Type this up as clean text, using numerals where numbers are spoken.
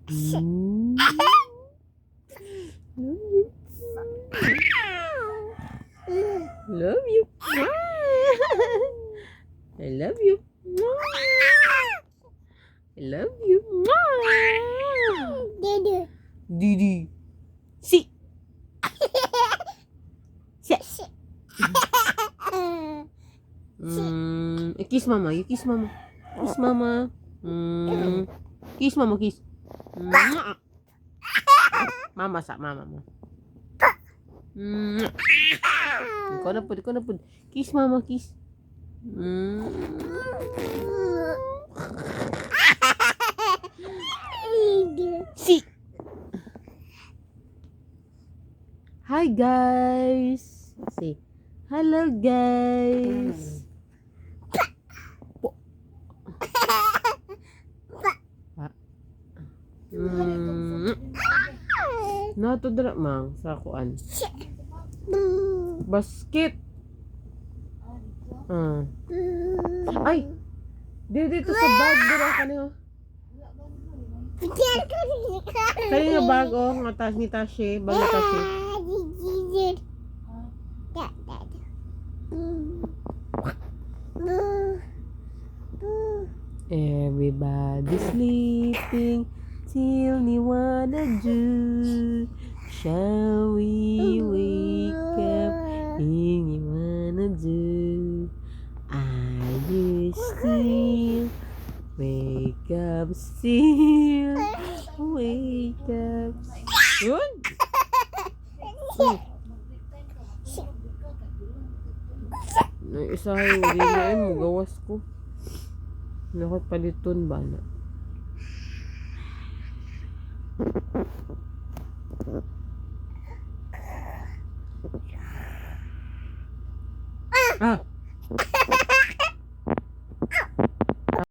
Mm. Love you. I love you. I love you. Didi. Si. Si. Kiss mama. You kiss mama. Kiss mama. Kiss mama. Kiss. Mama sa mama mo. Ikaw na po. Kiss mama. Kiss. Si. Hi guys. Say hello guys. Nato dra mang sa kuan. Basket. Ay. Dito sa bag dira kaniyo. Kaya nga bag nga tas ni Tashi, bag ni Tashi. Everybody sleeping till we wanna do. Shall we wake up in we wanna do? Are you still? Wake up still. Wake up. Yun. Isahay, hindi na mo gawas ko. Nakot paliton ba na? Ah!